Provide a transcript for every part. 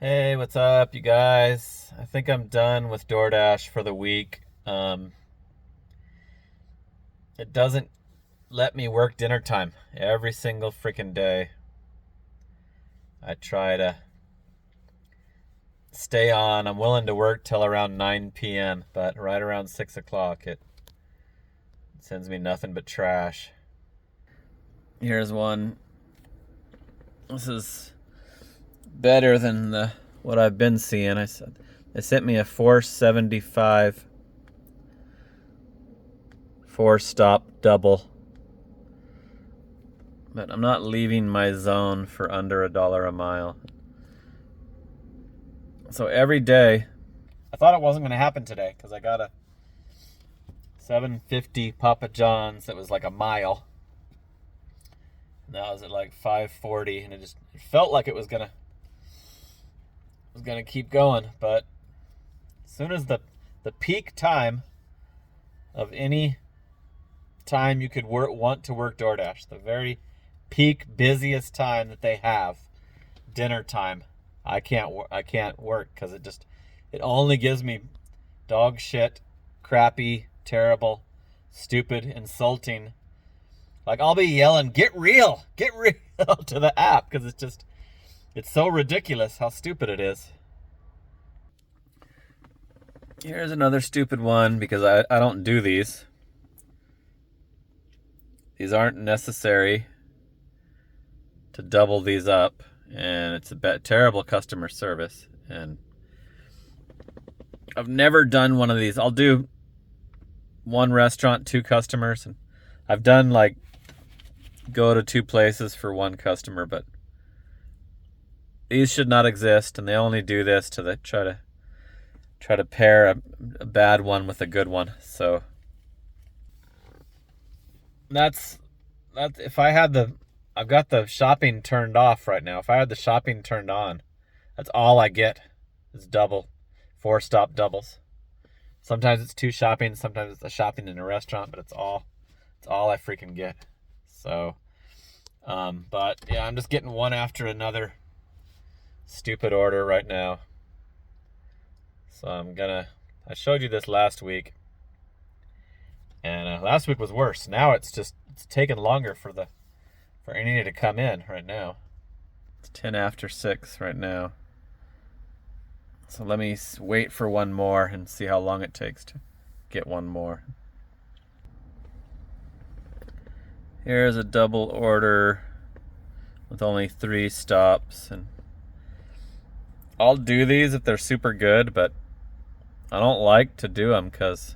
Hey, what's up, you guys? I think I'm done with Doordash for the week. It doesn't let me work dinner time every single freaking day. I try to stay on. I'm willing to work till around 9 p.m., but right around 6 o'clock, it sends me nothing but trash. Here's one. This is better than what I've been seeing. They sent me a 475 4-stop double. But I'm not leaving my zone for under $1 a mile. So every day, I thought it wasn't going to happen today because I got a 750 Papa John's that was like a mile. And that was at like 540, and it felt like it was gonna keep going. But as soon as the peak time of any time you could want to work DoorDash, the very peak busiest time that they have, dinner time, I can't work because it only gives me dog shit, crappy, terrible, stupid, insulting. Like, I'll be yelling, get real to the app because it's so ridiculous how stupid it is. Here's another stupid one because I don't do these. These aren't necessary to double these up, and it's a terrible customer service. And I've never done one of these. I'll do one restaurant, 2 customers, and I've done like go to 2 places for 1 customer, but these should not exist, and they only do this to try to pair a bad one with a good one. So that's if I've got the shopping turned off right now. If I had the shopping turned on, that's all I get is 4-stop doubles. Sometimes it's 2 shopping, sometimes it's a shopping in a restaurant, but it's all I freaking get. So, but yeah, I'm just getting one after another stupid order right now. So I showed you this last week, and last week was worse. Now it's taking longer for any to come in right now. It's 10 after 6 right now. So let me wait for one more and see how long it takes to get one more. Here's a double order with only 3 stops, and I'll do these if they're super good, but I don't like to do them because,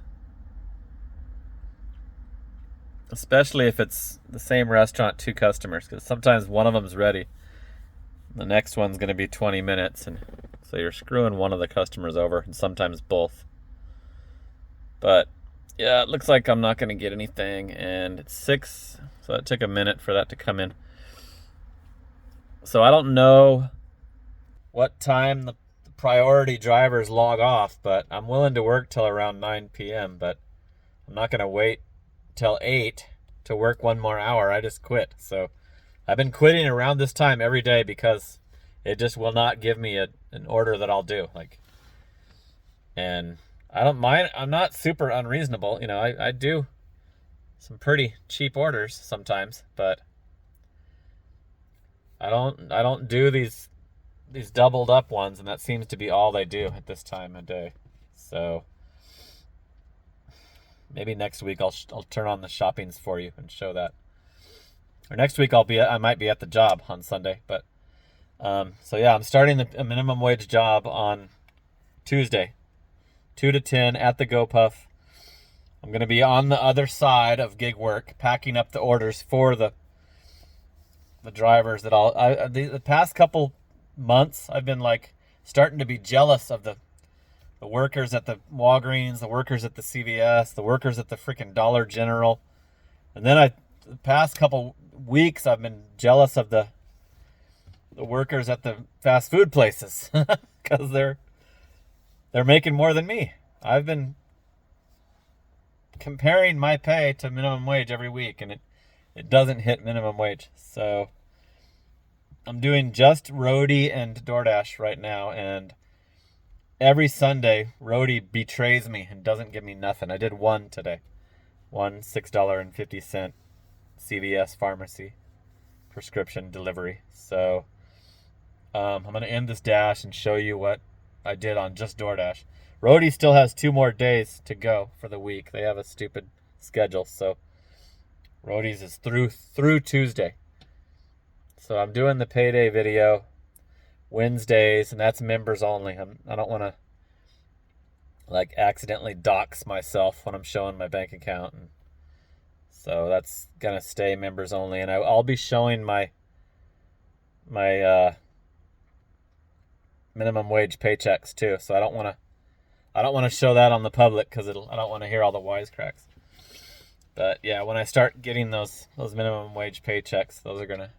especially if it's the same restaurant, 2 customers, because sometimes one of them's ready, the next one's going to be 20 minutes, and so you're screwing one of the customers over, and sometimes both. But yeah, it looks like I'm not going to get anything, and it's 6, so it took a minute for that to come in. So I don't know what time the priority drivers log off, but I'm willing to work till around 9 p.m., but I'm not going to wait till 8 to work one more hour. I just quit. So I've been quitting around this time every day because it just will not give me an order that I'll do. And I don't mind. I'm not super unreasonable. I do some pretty cheap orders sometimes, but I don't do these doubled up ones, and that seems to be all they do at this time of day. So maybe next week I'll turn on the shoppings for you and show that. Or next week I might be at the job on Sunday, but so yeah, I'm starting a minimum wage job on Tuesday, 2 to 10 at the GoPuff. I'm going to be on the other side of gig work, packing up the orders for the drivers that the past couple months I've been like starting to be jealous of the workers at the Walgreens, the workers at the CVS, the workers at the freaking Dollar General. And then the past couple weeks I've been jealous of the workers at the fast food places because they're making more than me. I've been comparing my pay to minimum wage every week, and it doesn't hit minimum wage. So I'm doing just Roadie and Doordash right now, and every Sunday Roadie betrays me and doesn't give me nothing. I did one today. One $6.50 CVS pharmacy prescription delivery. So I'm going to end this dash and show you what I did on just DoorDash. Roadie still has 2 more days to go for the week. They have a stupid schedule, so Roadie's is through Tuesday. So I'm doing the payday video Wednesdays, and that's members only. I don't want to like accidentally dox myself when I'm showing my bank account, and so that's gonna stay members only. And I'll be showing my minimum wage paychecks too. So I don't want to show that on the public because I don't want to hear all the wisecracks. But yeah, when I start getting those minimum wage paychecks, those are gonna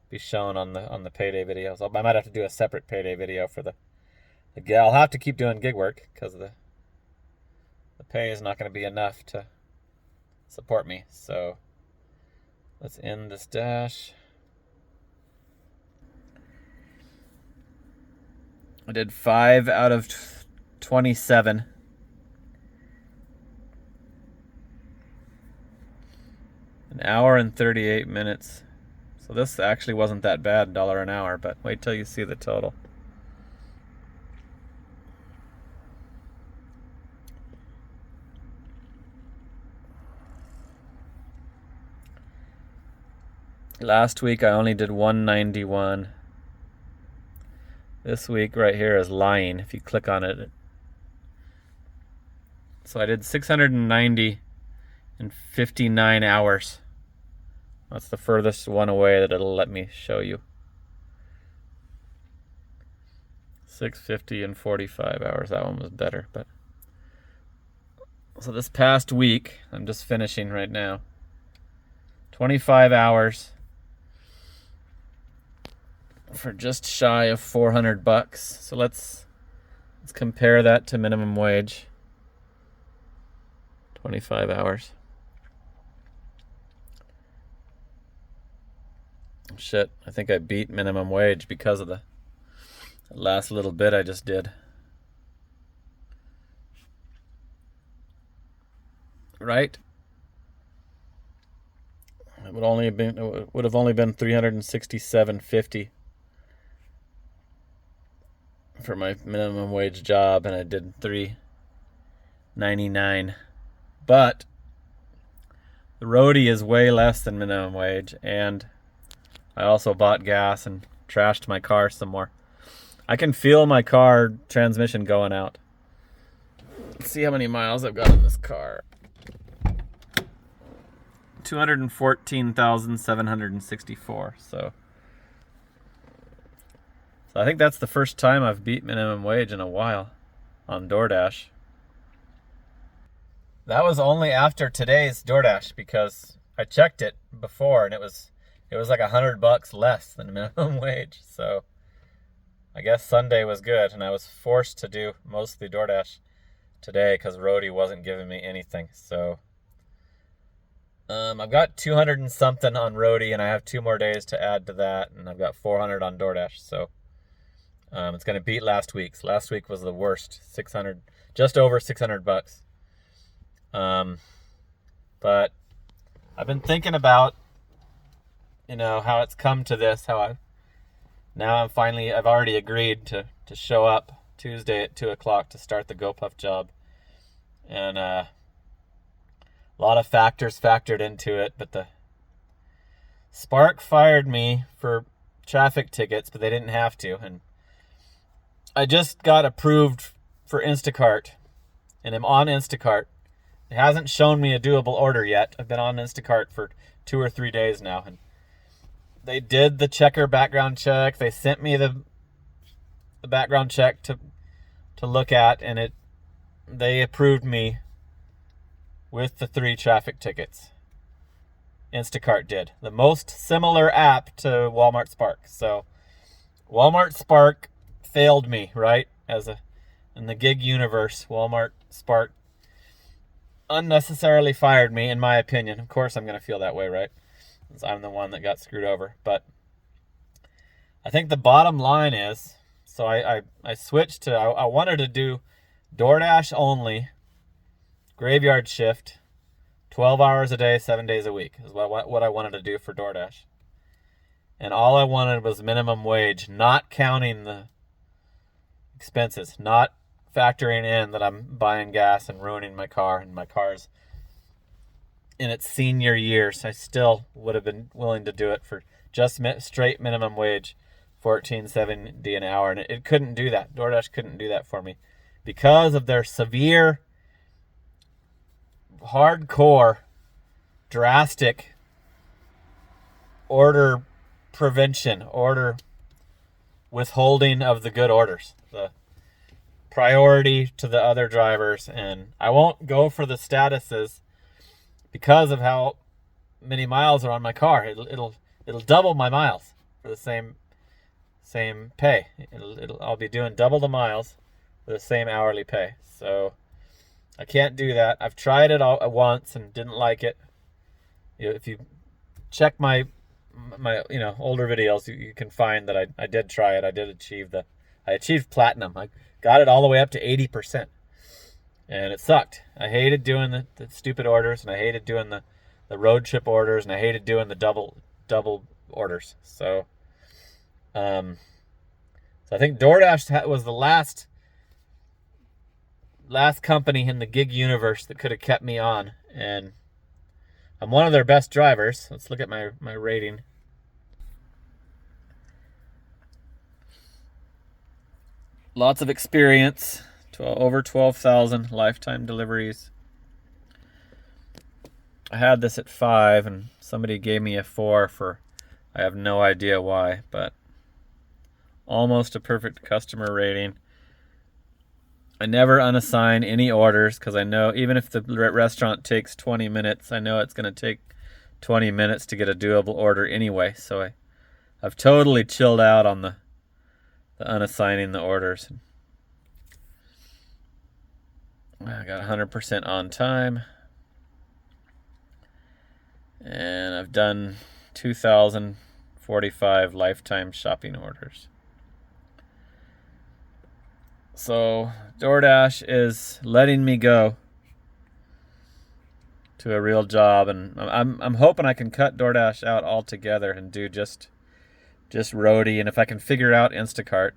be shown on the payday videos. I might have to do a separate payday video for the gig. I'll have to keep doing gig work because the pay is not going to be enough to support me. So let's end this dash. I did 5 out of 27. An hour and 38 minutes. So this actually wasn't that bad, $1 an hour, but wait till you see the total. Last week I only did 191. This week right here is lying. If you click on it. So I did 690 in 59 hours. That's the furthest one away that it'll let me show you. 650 in 45 hours. That one was better, but so this past week, I'm just finishing right now. 25 hours for just shy of $400. So let's compare that to minimum wage. 25 hours. Shit, I think I beat minimum wage because of the last little bit I just did. Right? It would have only been $367.50 for my minimum wage job, and I did $399. But the roadie is way less than minimum wage, and I also bought gas and trashed my car some more. I can feel my car transmission going out. Let's see how many miles I've got in this car. 214,764. So I think that's the first time I've beat minimum wage in a while on DoorDash. That was only after today's DoorDash because I checked it before and it was like $100 less than minimum wage. So I guess Sunday was good, and I was forced to do mostly DoorDash today because Roadie wasn't giving me anything. So I've got 200 and something on Roadie, and I have 2 more days to add to that, and I've got 400 on DoorDash. So it's going to beat last week's. Last week was the worst, 600, just over $600. But I've been thinking about, how it's come to this, I've already agreed to show up Tuesday at 2 o'clock to start the GoPuff job. And a lot of factors factored into it, but the Spark fired me for traffic tickets, but they didn't have to. And I just got approved for Instacart, and I'm on Instacart. It hasn't shown me a doable order yet. I've been on Instacart for 2 or 3 days now, and they did the checker background check. They sent me the background check to look at, and they approved me with the 3 traffic tickets. Instacart did. The most similar app to Walmart Spark. So Walmart Spark failed me, right? In the gig universe, Walmart Spark unnecessarily fired me, in my opinion. Of course I'm going to feel that way, right? I'm the one that got screwed over. But I think the bottom line is, so I switched to, I wanted to do DoorDash only, graveyard shift, 12 hours a day, 7 days a week is what I wanted to do for DoorDash. And all I wanted was minimum wage, not counting the expenses, not factoring in that I'm buying gas and ruining my car, and my car's in its senior years. I still would have been willing to do it for just straight minimum wage, $14.70 an hour, and it couldn't do that. DoorDash couldn't do that for me because of their severe, hardcore, drastic order prevention, order withholding of the good orders, the priority to the other drivers. And I won't go for the statuses because of how many miles are on my car. It'll double my miles for the same pay. I'll be doing double the miles for the same hourly pay. So I can't do that. I've tried it all at once and didn't like it. If you check my older videos, you can find that I did try it. I achieved platinum. I got it all the way up to 80%. And it sucked. I hated doing the stupid orders, and I hated doing the road trip orders, and I hated doing the double orders. So I think DoorDash was the last company in the gig universe that could have kept me on, and I'm one of their best drivers. Let's look at my rating. Lots of experience, over 12,000 lifetime deliveries. I had this at 5, and somebody gave me a 4 for, I have no idea why, but almost a perfect customer rating. I never unassign any orders because I know even if the restaurant takes 20 minutes, I know it's going to take 20 minutes to get a doable order anyway. So I've totally chilled out on the unassigning the orders. I got 100% on time. And I've done 2,045 lifetime shopping orders. So DoorDash is letting me go to a real job, and I'm hoping I can cut DoorDash out altogether and do just roadie. And if I can figure out Instacart,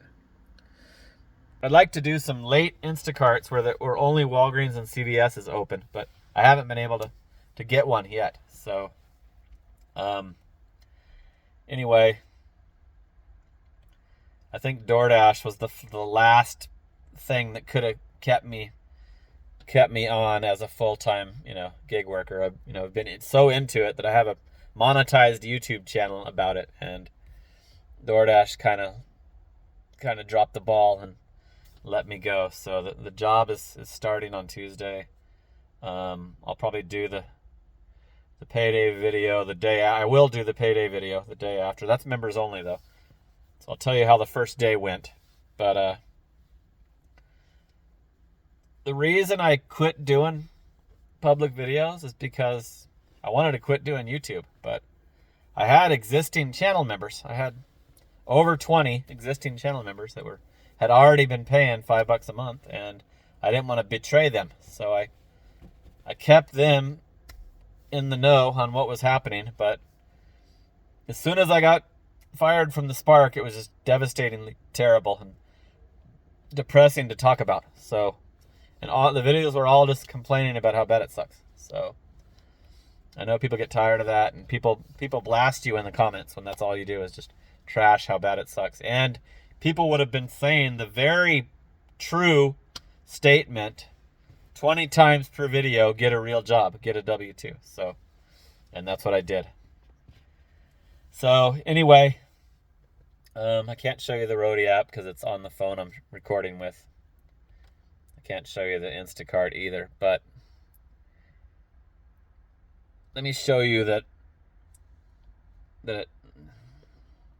I'd like to do some late Instacarts where only Walgreens and CVS is open, but I haven't been able to get one yet. So anyway, I think DoorDash was the last thing that could have kept me on as a full-time gig worker. I've been so into it that I have a monetized YouTube channel about it, and DoorDash kind of dropped the ball and let me go. So the job is starting on Tuesday. I'll probably do the payday video the day. I will do the payday video the day after. That's members only though, so I'll tell you how the first day went. But the reason I quit doing public videos is because I wanted to quit doing YouTube, but I had existing channel members. I had over 20 existing channel members that had already been paying $5 a month, and I didn't want to betray them. So I kept them in the know on what was happening. But as soon as I got fired from the Spark, it was just devastatingly terrible and depressing to talk about. So, and all the videos were all just complaining about how bad it sucks. So I know people get tired of that, and people blast you in the comments when that's all you do is just trash how bad it sucks. And people would have been saying the very true statement 20 times per video: get a real job, get a W-2. So, and that's what I did. So anyway, I can't show you the Roadie app because it's on the phone I'm recording with. I can't show you the Instacart either, but let me show you that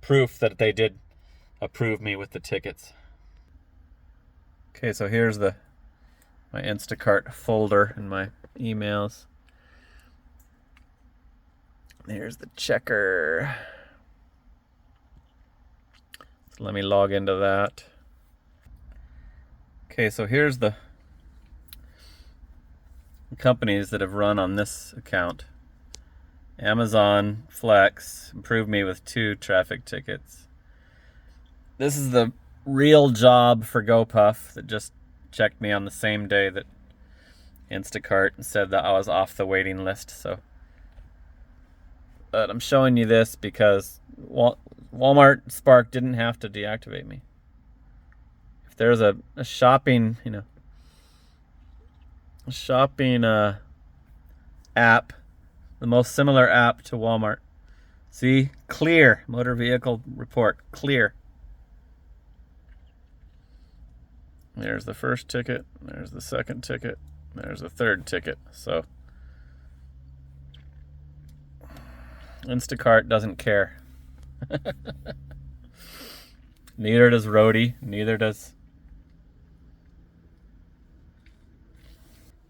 proof that they did approve me with the tickets. Okay, so here's my Instacart folder in my emails. Here's the checker. So let me log into that. Okay, so here's the companies that have run on this account. Amazon Flex improved me with 2 traffic tickets. This is the real job for GoPuff that just checked me on the same day that Instacart and said that I was off the waiting list. So, but I'm showing you this because Walmart Spark didn't have to deactivate me. If there's a shopping, app, the most similar app to Walmart. See, clear motor vehicle report, clear. There's the first ticket, there's the second ticket, there's the third ticket. So Instacart doesn't care. Neither does Roadie, neither does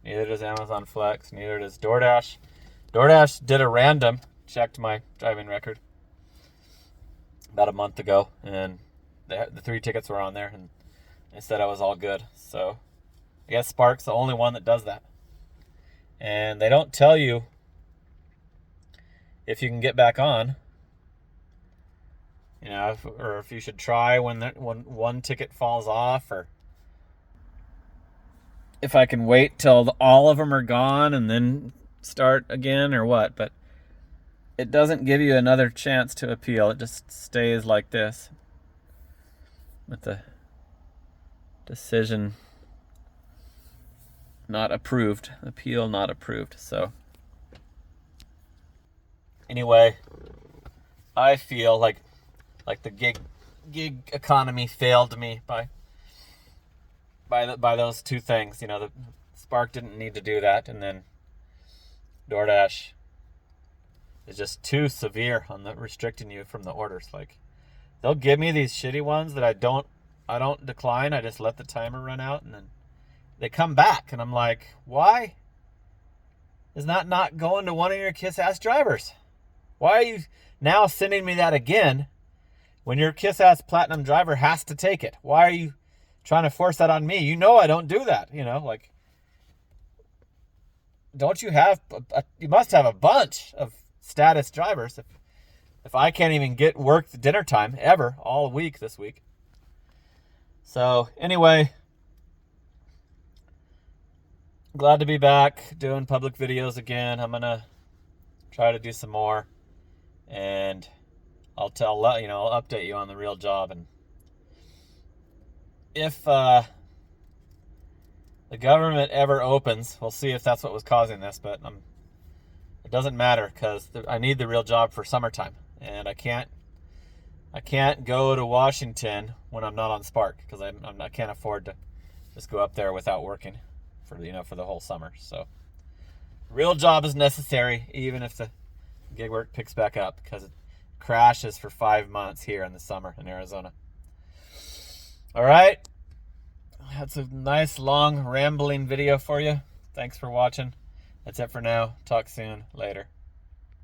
Amazon Flex, neither does Doordash. Doordash did a random, checked my driving record about a month ago, and the 3 tickets were on there, and they said I was all good. So I guess Spark's the only one that does that. And they don't tell you if you can get back on, or if you should try when one ticket falls off, or if I can wait till all of them are gone and then start again or what. But it doesn't give you another chance to appeal. It just stays like this with the decision not approved, appeal not approved. So anyway, I feel like the gig economy failed me by those 2 things. The Spark didn't need to do that, and then DoorDash is just too severe on the restricting you from the orders. Like, they'll give me these shitty ones that I don't decline. I just let the timer run out, and then they come back, and I'm like, why is that not going to one of your kiss-ass drivers? Why are you now sending me that again when your kiss-ass platinum driver has to take it? Why are you trying to force that on me? I don't do that. Don't you have you must have a bunch of status drivers if I can't even get work at dinner time ever all week this week. So anyway, glad to be back doing public videos again. I'm gonna try to do some more, and I'll update you on the real job. And if the government ever opens, we'll see if that's what was causing this, but it doesn't matter because I need the real job for summertime, and I can't go to Washington when I'm not on Spark because I can't afford to just go up there without working for the whole summer. So real job is necessary, even if the gig work picks back up, because it crashes for 5 months here in the summer in Arizona. All right. That's a nice, long, rambling video for you. Thanks for watching. That's it for now. Talk soon. Later.